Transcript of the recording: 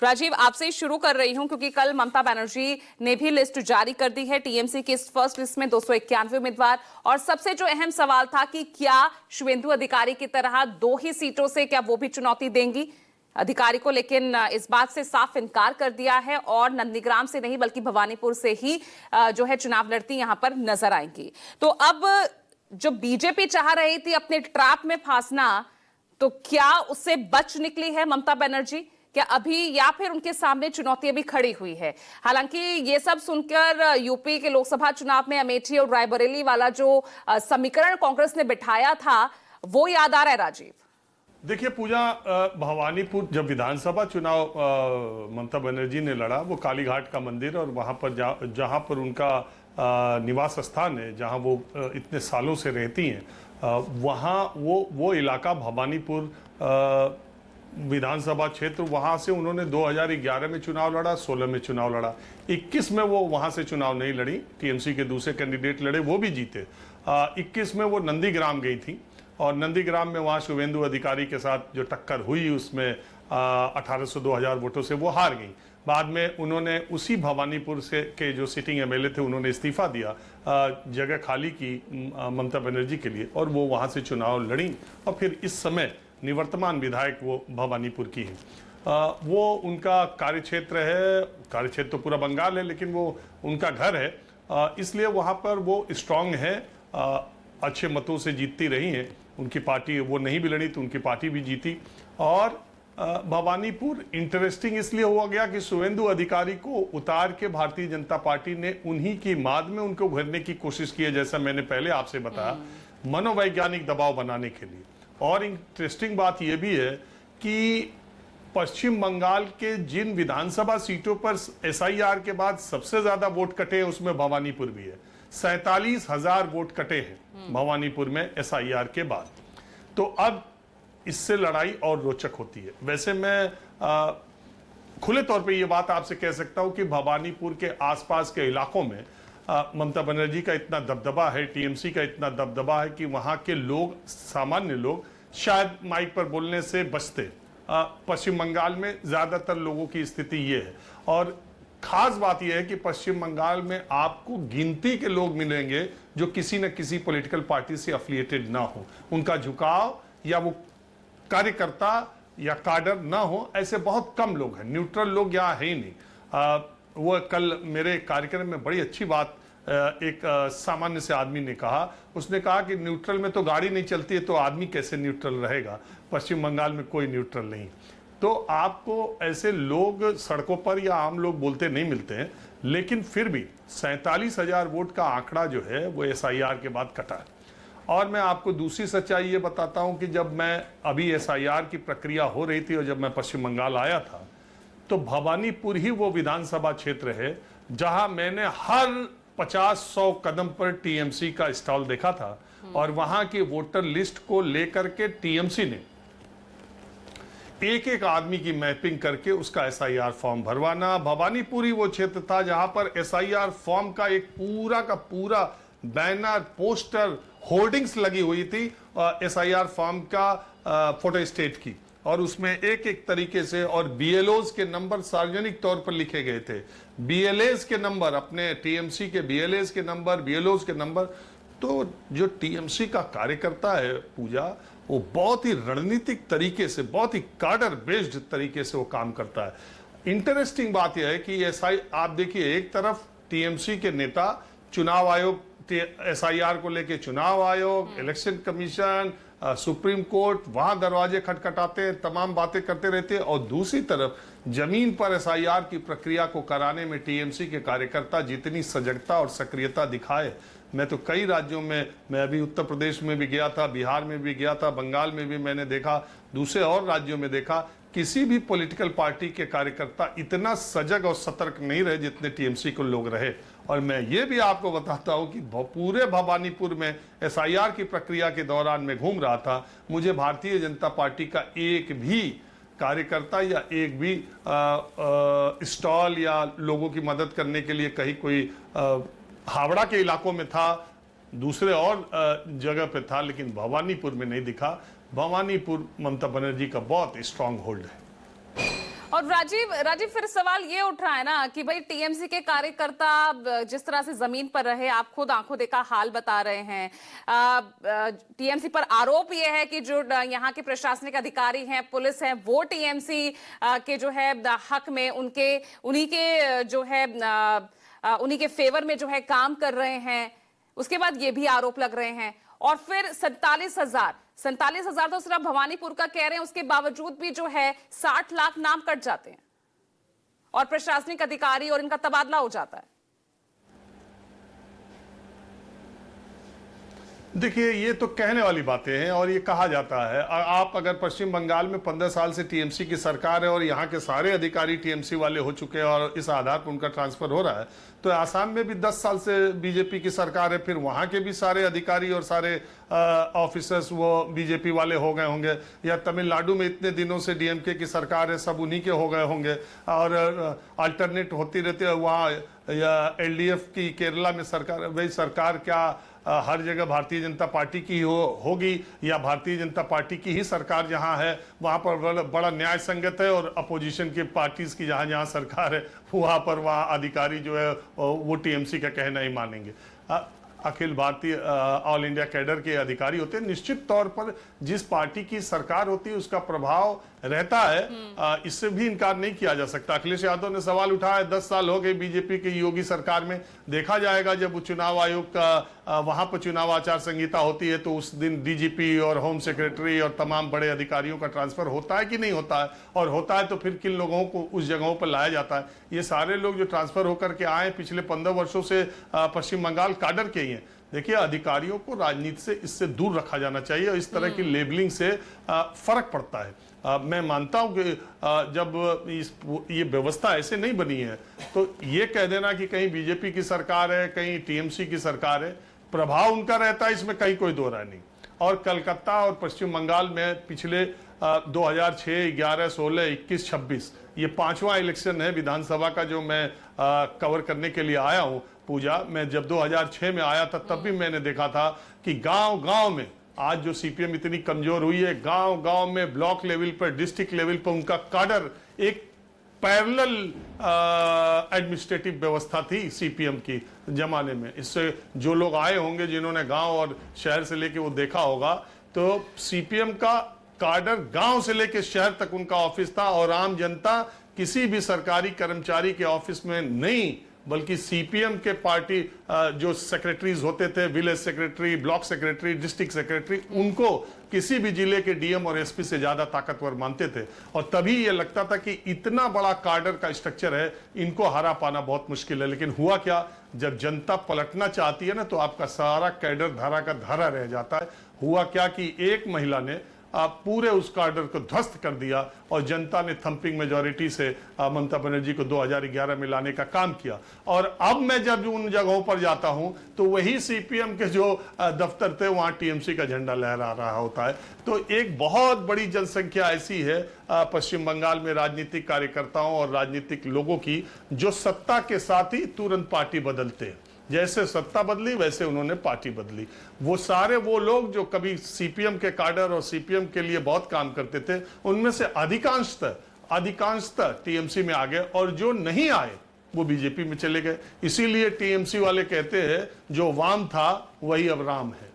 राजीव, आपसे ही शुरू कर रही हूं क्योंकि कल ममता बनर्जी ने भी लिस्ट जारी कर दी है। टीएमसी की इस फर्स्ट लिस्ट में 291 उम्मीदवार, और सबसे जो अहम सवाल था कि क्या शुभेंदु अधिकारी की तरह 2 ही सीटों से क्या वो भी चुनौती देंगी अधिकारी को, लेकिन इस बात से साफ इनकार कर दिया है और नंदीग्राम से नहीं बल्कि भवानीपुर से ही जो है चुनाव लड़ती यहां पर नजर आएंगी। तो अब जो बीजेपी चाह रही थी अपने ट्रैप में फंसना, तो क्या उससे बच निकली है ममता बनर्जी क्या अभी, या फिर उनके सामने चुनौती अभी खड़ी हुई है? हालांकि ये सब सुनकर यूपी के लोकसभा चुनाव में अमेठी और रायबरेली वाला जो समीकरण कांग्रेस ने बिठाया था वो याद आ रहा है राजीव। देखिए पूजा, भवानीपुर जब विधानसभा चुनाव ममता बनर्जी ने लड़ा, वो कालीघाट का मंदिर और वहां पर जहां पर उनका निवास स्थान है, जहां वो इतने सालों से रहती हैं, वहां वो इलाका भवानीपुर विधानसभा क्षेत्र, वहां से उन्होंने 2011 में चुनाव लड़ा, 16 में चुनाव लड़ा, 21 में वो वहां से चुनाव नहीं लड़ी, टीएमसी के दूसरे कैंडिडेट लड़े, वो भी जीते। 21 में वो नंदीग्राम गई थी और नंदीग्राम में वहां शुभेंदु अधिकारी के साथ जो टक्कर हुई उसमें 1800-2000 वोटों से वो हार गई। बाद में उन्होंने उसी भवानीपुर से के जो सिटिंग एमएलए थे उन्होंने इस्तीफा दिया, जगह खाली की ममता बनर्जी के लिए, और वो वहां से चुनाव लड़ी और फिर इस समय निवर्तमान विधायक वो भवानीपुर की है। वो उनका कार्यक्षेत्र है, कार्यक्षेत्र तो पूरा बंगाल है लेकिन वो उनका घर है, इसलिए वहाँ पर वो स्ट्रांग है, अच्छे मतों से जीतती रही हैं। उनकी पार्टी, वो नहीं भी लड़ी तो उनकी पार्टी भी जीती। और भवानीपुर इंटरेस्टिंग इसलिए हुआ गया कि शुभेंदु अधिकारी को उतार के भारतीय जनता पार्टी ने उन्हीं की माद में उनको उभरने की कोशिश की है, जैसा मैंने पहले आपसे बताया, मनोवैज्ञानिक दबाव बनाने के लिए। और इंटरेस्टिंग बात यह भी है कि पश्चिम बंगाल के जिन विधानसभा सीटों पर एसआईआर के बाद सबसे ज्यादा वोट कटे हैं उसमें भवानीपुर भी है। 47,000 वोट कटे हैं भवानीपुर में एसआईआर के बाद। तो अब इससे लड़ाई और रोचक होती है। वैसे मैं खुले तौर पे ये बात आपसे कह सकता हूं कि भवानीपुर के आसपास के इलाकों में ममता बनर्जी का इतना दबदबा है, टीएमसी का इतना दबदबा है कि वहां के लोग, सामान्य लोग शायद माइक पर बोलने से बचते। पश्चिम बंगाल में ज्यादातर लोगों की स्थिति ये है। और खास बात यह है कि पश्चिम बंगाल में आपको गिनती के लोग मिलेंगे जो किसी न किसी पॉलिटिकल पार्टी से एफिलिएटेड ना हो, उनका झुकाव या वो कार्यकर्ता या काडर ना हो, ऐसे बहुत कम लोग हैं। न्यूट्रल लोग यहाँ है ही नहीं। वो कल मेरे कार्यक्रम में बड़ी अच्छी बात एक सामान्य से आदमी ने कहा। उसने कहा कि न्यूट्रल में तो गाड़ी नहीं चलती है तो आदमी कैसे न्यूट्रल रहेगा। पश्चिम बंगाल में कोई न्यूट्रल नहीं। तो आपको ऐसे लोग सड़कों पर या आम लोग बोलते नहीं मिलते हैं, लेकिन फिर भी 47,000 वोट का आंकड़ा जो है वो एसआईआर के बाद कटा है। और मैं आपको दूसरी सच्चाई ये बताता हूं कि जब मैं अभी एसआईआर की प्रक्रिया हो रही थी और जब मैं पश्चिम बंगाल आया था, तो भवानीपुर ही वो विधानसभा क्षेत्र है जहां मैंने हर 50-100 कदम पर टीएमसी का स्टॉल देखा था। और वहां की वोटर लिस्ट को लेकर के टीएमसी ने एक एक आदमी की मैपिंग करके उसका एसआईआर फॉर्म भरवाना। भवानीपुर ही वो क्षेत्र था जहां पर एसआईआर फॉर्म का एक पूरा का पूरा बैनर, पोस्टर, होर्डिंग्स लगी हुई थी एसआईआर फॉर्म का फोटो स्टेट की, और उसमें एक एक तरीके से, और बीएलओज के नंबर सार्वजनिक तौर पर लिखे गए थे। बीएलएज के नंबर, अपने टीएमसी के बीएलएज के नंबर, बीएलओज के नंबर। तो जो टीएमसी का कार्यकर्ता है पूजा, वो बहुत ही रणनीतिक तरीके से, बहुत ही कार्डर बेस्ड तरीके से वो काम करता है। इंटरेस्टिंग बात यह है कि आप देखिए, एक तरफ टीएमसी के नेता चुनाव आयोग, एसआईआर को लेके चुनाव आयोग, इलेक्शन कमीशन, सुप्रीम कोर्ट, वहां दरवाजे खटखटाते हैं, तमाम बातें करते रहते हैं, और दूसरी तरफ जमीन पर एसआईआर की प्रक्रिया को कराने में टीएमसी के कार्यकर्ता जितनी सजगता और सक्रियता दिखाए, मैं तो कई राज्यों में, मैं अभी उत्तर प्रदेश में भी गया था, बिहार में भी गया था, बंगाल में भी मैंने देखा, दूसरे और राज्यों में देखा, किसी भी पॉलिटिकल पार्टी के कार्यकर्ता इतना सजग और सतर्क नहीं रहे जितने टीएमसी को लोग रहे। और मैं ये भी आपको बताता हूं कि पूरे भवानीपुर में एसआईआर की प्रक्रिया के दौरान मैं घूम रहा था, मुझे भारतीय जनता पार्टी का एक भी कार्यकर्ता या एक भी स्टॉल या लोगों की मदद करने के लिए कहीं कोई हावड़ा के इलाकों में था, दूसरे और जगह पे था, लेकिन भवानीपुर में नहीं दिखा। भवानीपुर ममता बनर्जी का बहुत स्ट्रांग होल्ड है। और राजीव फिर सवाल ये उठ रहा है ना कि भाई टीएमसी के कार्यकर्ता जिस तरह से जमीन पर रहे, आप खुद आंखों देखा हाल बता रहे हैं। टीएमसी पर आरोप ये है कि जो यहाँ के प्रशासनिक अधिकारी हैं, पुलिस है, वो टीएमसी के जो है हक में उन्हीं के फेवर में जो है काम कर रहे हैं। उसके बाद ये भी आरोप लग रहे हैं। और फिर 47,000 तो सिर्फ भवानीपुर का कह रहे हैं, उसके बावजूद भी जो है 60 लाख नाम कट जाते हैं और प्रशासनिक अधिकारी और इनका तबादला हो जाता है। देखिए, ये तो कहने वाली बातें हैं और ये कहा जाता है। आप अगर पश्चिम बंगाल में 15 साल से टीएमसी की सरकार है और यहाँ के सारे अधिकारी टीएमसी वाले हो चुके हैं और इस आधार पर उनका ट्रांसफर हो रहा है, तो आसाम में भी 10 साल से बीजेपी की सरकार है, फिर वहाँ के भी सारे अधिकारी और सारे ऑफिसर्स वो बीजेपी वाले हो गए होंगे, या तमिलनाडु में इतने दिनों से डीएमके की सरकार है, सब उन्हीं के हो गए होंगे और अल्टरनेट होती रहती है। वहाँ या एलडीएफ की केरला में सरकार, भाई सरकार क्या हर जगह भारतीय जनता पार्टी की होगी या भारतीय जनता पार्टी की ही सरकार जहां है वहां पर बड़ा न्याय संगत है, और अपोजिशन के पार्टीज की जहां जहां सरकार है वहां पर वहां अधिकारी जो है वो टीएमसी का कहना ही मानेंगे। Akhil Bharatiya all India cadre के अधिकारी होते हैं। निश्चित तौर पर जिस पार्टी की सरकार होती है उसका प्रभाव रहता है, इससे भी इनकार नहीं किया जा सकता। अखिलेश यादव ने सवाल उठाया, 10 साल हो गए बीजेपी की योगी सरकार में, देखा जाएगा जब चुनाव आयोग का वहां पर चुनाव आचार संहिता होती है तो उस दिन डीजीपी और होम सेक्रेटरी और तमाम बड़े अधिकारियों का ट्रांसफर होता है कि नहीं होता है, और होता है तो फिर किन लोगों को उस जगहों पर लाया जाता है। ये सारे लोग जो ट्रांसफर होकर के आए पिछले 15 वर्षों से पश्चिम बंगाल काडर के ही हैं। देखिए, अधिकारियों को राजनीति से इससे दूर रखा जाना चाहिए और इस तरह की लेबलिंग से फर्क पड़ता है। मैं मानता हूं कि जब ये व्यवस्था ऐसे नहीं बनी है तो ये कह देना कि कहीं बीजेपी की सरकार है, कहीं टीएमसी की सरकार है, प्रभाव उनका रहता है, इसमें कहीं कोई दो राय नहीं। और कलकत्ता और पश्चिम बंगाल में पिछले 2006, 11, 16, 21, 26 ये 5वां इलेक्शन है विधानसभा का जो मैं कवर करने के लिए आया हूं। पूजा, मैं जब 2006 में आया था तब भी मैंने देखा था कि गांव-गांव में आज जो सीपीएम इतनी कमजोर हुई है, गांव-गांव में ब्लॉक लेवल पर, डिस्ट्रिक्ट लेवल पर उनका काडर एक पैरेलल एडमिनिस्ट्रेटिव व्यवस्था थी सीपीएम की जमाने में। इससे जो लोग आए होंगे जिन्होंने गांव और शहर से लेके वो देखा होगा, तो सीपीएम का काडर गांव से लेके शहर तक उनका ऑफिस था और आम जनता किसी भी सरकारी कर्मचारी के ऑफिस में नहीं, बल्कि सीपीएम के पार्टी जो सेक्रेटरीज होते थे, village secretary, block secretary, district secretary, उनको किसी भी जिले के डीएम और एसपी से ज्यादा ताकतवर मानते थे। और तभी ये लगता था कि इतना बड़ा काडर का स्ट्रक्चर है, इनको हरा पाना बहुत मुश्किल है। लेकिन हुआ क्या, जब जनता पलटना चाहती है ना तो आपका सारा कैडर धारा का धारा रह जाता है। हुआ क्या कि एक महिला ने पूरे उस कार्डर को ध्वस्त कर दिया और जनता ने थंपिंग मेजॉरिटी से ममता बनर्जी को 2011 में लाने का काम किया। और अब मैं जब उन जगहों पर जाता हूं तो वही सीपीएम के जो दफ्तर थे वहां टीएमसी का झंडा लहरा रहा होता है। तो एक बहुत बड़ी जनसंख्या ऐसी है पश्चिम बंगाल में राजनीतिक कार्यकर्ताओं और राजनीतिक लोगों की जो सत्ता के साथ ही तुरंत पार्टी बदलते हैं। जैसे सत्ता बदली वैसे उन्होंने पार्टी बदली। वो सारे वो लोग जो कभी सीपीएम के काडर और सीपीएम के लिए बहुत काम करते थे, उनमें से अधिकांशतः टीएमसी में आ गए, और जो नहीं आए वो बीजेपी में चले गए। इसीलिए टीएमसी वाले कहते हैं जो वाम था वही अब राम है।